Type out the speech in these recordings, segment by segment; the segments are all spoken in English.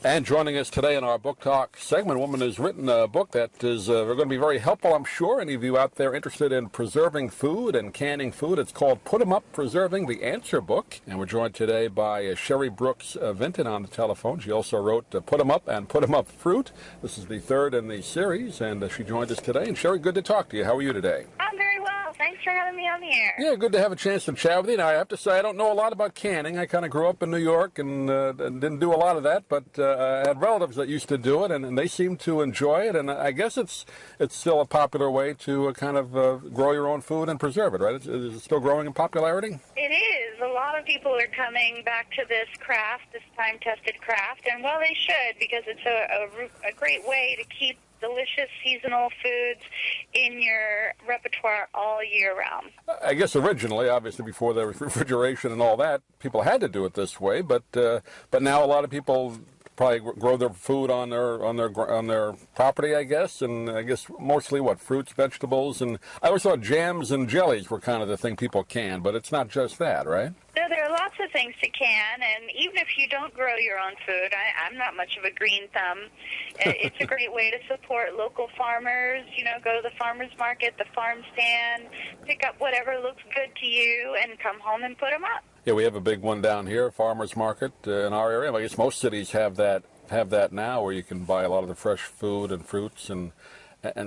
And joining us today in our Book Talk segment, a woman has written a book that is going to be very helpful, I'm sure. Any of you out there interested in preserving food and canning food, it's called Put 'em Up, Preserving the Answer Book. And we're joined today by Sherri Vinton on the telephone. She also wrote Put 'em Up and Put 'em Up Fruit. This is the third in the series, and she joined us today. And Sherri, good to talk to you. How are you today? I'm very well. Thanks for having me on the air. Yeah, good to have a chance to chat with you. Now, I have to say, I don't know a lot about canning. I kind of grew up in New York and didn't do a lot of that, but I had relatives that used to do it, and they seem to enjoy it. And I guess it's still a popular way to kind of grow your own food and preserve it, right? Is it still growing in popularity? It is. A lot of people are coming back to this craft, this time-tested craft, and well, they should, because it's a great way to keep delicious seasonal foods in your repertoire all year round. I guess originally, obviously before the refrigeration and all that, people had to do it this way, but now a lot of people probably grow their food on their property, I guess, and I guess mostly fruits, vegetables, and I always thought jams and jellies were kind of the thing people can, but it's not just that, right? So there are lots of things to can, and even if you don't grow your own food, I'm not much of a green thumb. It's a great way to support local farmers. You know, go to the farmer's market, the farm stand, pick up whatever looks good to you, and come home and put them up. Yeah, we have a big one down here, farmers market in our area. I guess most cities have that now, where you can buy a lot of the fresh food and fruits and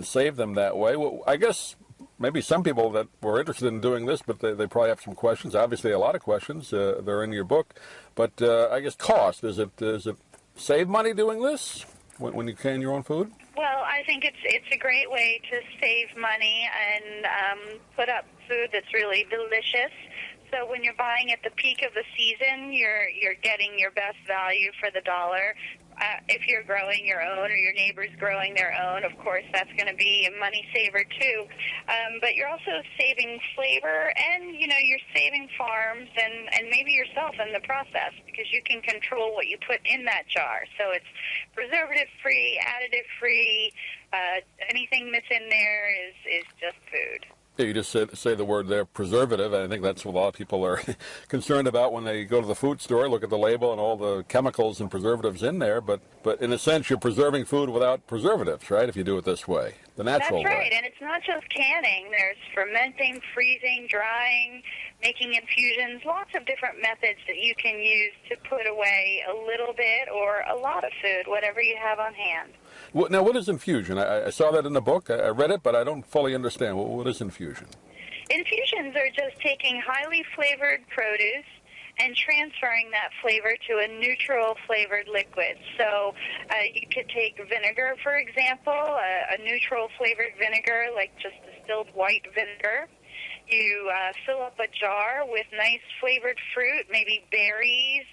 save them that way. Well, I guess maybe some people that were interested in doing this, but they probably have some questions. Obviously, a lot of questions. They're in your book, but I guess cost. Is it save money doing this when you can your own food? Well, I think it's a great way to save money and put up food that's really delicious. So when you're buying at the peak of the season, you're getting your best value for the dollar. If you're growing your own or your neighbor's growing their own, of course, that's going to be a money saver too. But you're also saving flavor, and you're saving farms and maybe yourself in the process, because you can control what you put in that jar. So it's preservative-free, additive-free. Anything that's in there is just food. Yeah, you just say the word there, preservative, and I think that's what a lot of people are concerned about when they go to the food store, look at the label and all the chemicals and preservatives in there. But in a sense, you're preserving food without preservatives, right, if you do it this way, the natural way. That's right, and it's not just canning. There's fermenting, freezing, drying, making infusions, lots of different methods that you can use to put away a little bit or a lot of food, whatever you have on hand. Well, now, what is infusion? I saw that in the book. I read it, but I don't fully understand. What is infusion? Infusions are just taking highly flavored produce and transferring that flavor to a neutral flavored liquid. So you could take vinegar, for example, a neutral flavored vinegar, like just distilled white vinegar. You fill up a jar with nice flavored fruit, maybe berries.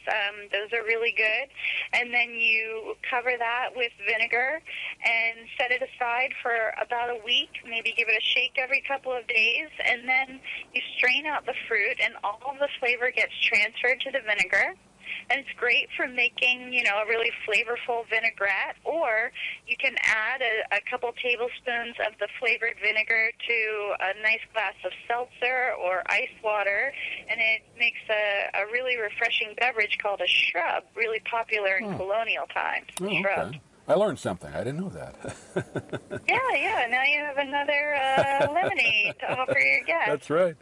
Those are really good. And then you cover that with vinegar and set it aside for about a week. Maybe give it a shake every couple of days. And then you strain out the fruit, and all of the flavor gets transferred to the vinegar. And it's great for making, a really flavorful vinaigrette, or you can add a couple tablespoons of the flavored vinegar to a nice glass of seltzer or ice water, and it makes a really refreshing beverage called a shrub, really popular in colonial times. Shrub. Okay. I learned something. I didn't know that. Yeah. Now you have another lemonade to offer your guests. That's right.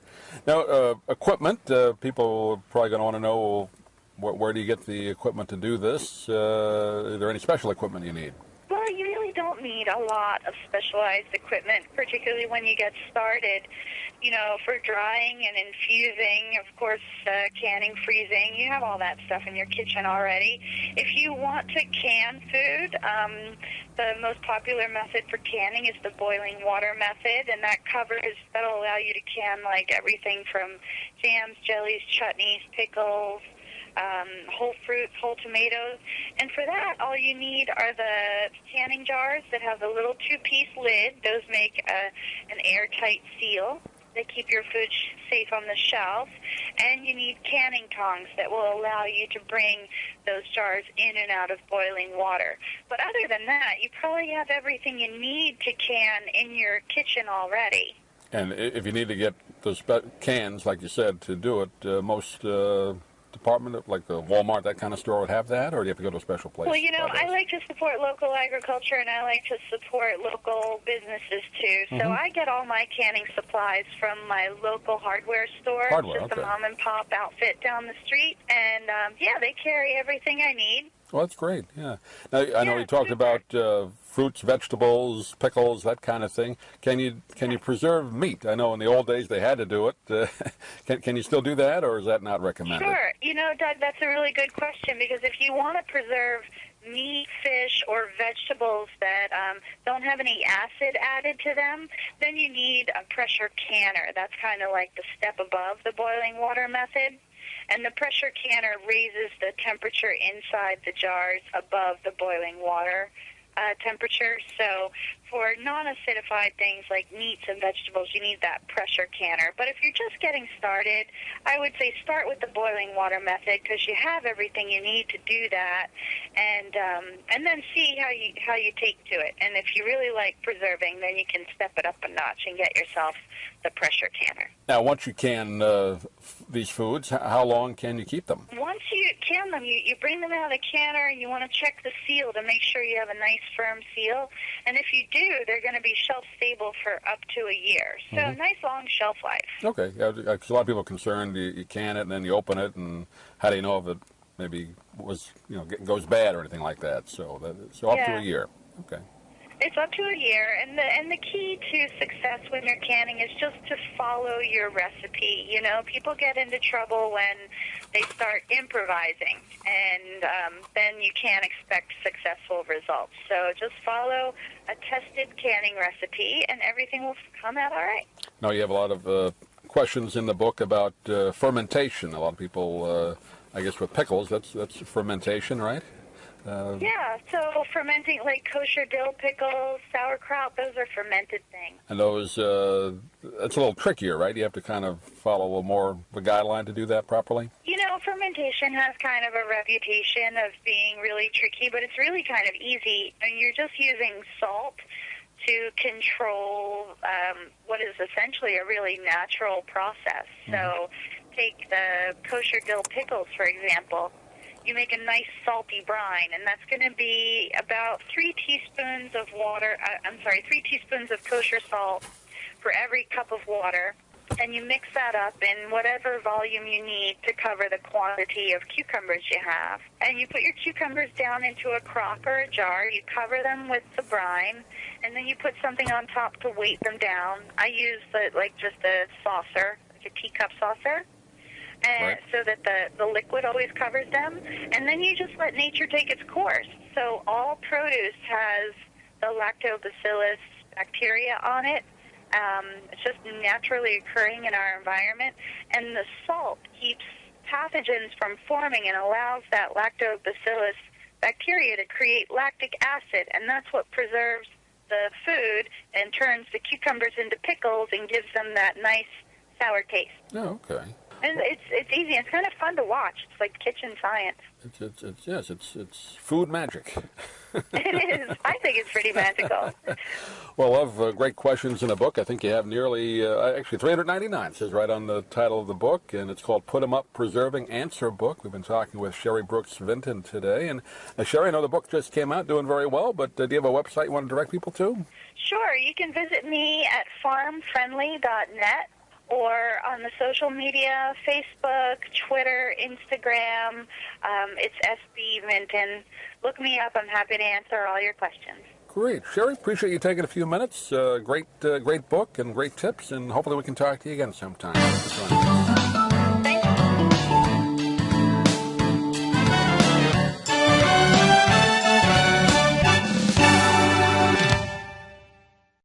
Now, equipment, people are probably going to want to know, where do you get the equipment to do this? Is there any special equipment you need? Well, you really don't need a lot of specialized equipment, particularly when you get started. For drying and infusing, of course, canning, freezing, you have all that stuff in your kitchen already. If you want to can food, the most popular method for canning is the boiling water method, and that'll allow you to can like everything from jams, jellies, chutneys, pickles, whole fruits, whole tomatoes. And for that, all you need are the canning jars that have the little two-piece lid. Those make an airtight seal. They keep your food safe on the shelf. And you need canning tongs that will allow you to bring those jars in and out of boiling water. But other than that, you probably have everything you need to can in your kitchen already. And if you need to get those cans, like you said, to do it, most department, like the Walmart, that kind of store would have that, or do you have to go to a special place? Well, I like to support local agriculture, and I like to support local businesses, too. So I get all my canning supplies from my local hardware store. It's just a mom-and-pop outfit down the street, and, they carry everything I need. Well, that's great, yeah. Now, I know you talked about fruits, vegetables, pickles, that kind of thing. Can you preserve meat? I know in the old days they had to do it. Can you still do that, or is that not recommended? Sure. Doug, that's a really good question, because if you want to preserve meat, fish, or vegetables that don't have any acid added to them, then you need a pressure canner. That's kind of like the step above the boiling water method. And the pressure canner raises the temperature inside the jars above the boiling water temperature. So for non-acidified things like meats and vegetables, you need that pressure canner. But if you're just getting started, I would say start with the boiling water method, because you have everything you need to do that, and then see how you take to it. And if you really like preserving, then you can step it up a notch and get yourself the pressure canner. Now, once you can these foods, how long can you keep them? Once you can them, you bring them out of the canner, and you want to check the seal to make sure you have a nice firm seal. And if you do, they're going to be shelf stable for up to a year. So nice long shelf life. Okay. Yeah, 'cause a lot of people are concerned you can it and then you open it, and how do you know if it maybe goes bad or anything like that? So up to a year. Okay. It's up to a year, and the key to success when you're canning is just to follow your recipe. People get into trouble when they start improvising, and then you can't expect successful results. So just follow a tested canning recipe, and everything will come out all right. Now, you have a lot of questions in the book about fermentation. A lot of people, I guess with pickles, that's fermentation, right? So fermenting, like kosher dill pickles, sauerkraut, those are fermented things. And those, that's a little trickier, right? You have to kind of follow a little more of a guideline to do that properly? Fermentation has kind of a reputation of being really tricky, but it's really kind of easy. You're just using salt to control what is essentially a really natural process. So take the kosher dill pickles, for example. You make a nice salty brine, and that's going to be about 3 teaspoons of water. 3 teaspoons of kosher salt for every cup of water, and you mix that up in whatever volume you need to cover the quantity of cucumbers you have. And you put your cucumbers down into a crock or a jar. You cover them with the brine, and then you put something on top to weight them down. I use just a saucer, like a teacup saucer. So that the liquid always covers them. And then you just let nature take its course. So all produce has the lactobacillus bacteria on it. It's just naturally occurring in our environment. And the salt keeps pathogens from forming and allows that lactobacillus bacteria to create lactic acid. And that's what preserves the food and turns the cucumbers into pickles and gives them that nice sour taste. Oh, okay. And it's easy. It's kind of fun to watch. It's like kitchen science. It's food magic. It is. I think it's pretty magical. Well, I have great questions in the book. I think you have nearly, actually 399, it says right on the title of the book, and it's called Put 'em Up, Preserving Answer Book. We've been talking with Sherri Brooks Vinton today. And Sherri, I know the book just came out, doing very well, but do you have a website you want to direct people to? Sure. You can visit me at farmfriendly.net. Or on the social media, Facebook, Twitter, Instagram. It's SB Vinton. Look me up. I'm happy to answer all your questions. Great. Sherri, appreciate you taking a few minutes. Great book and great tips, and hopefully we can talk to you again sometime.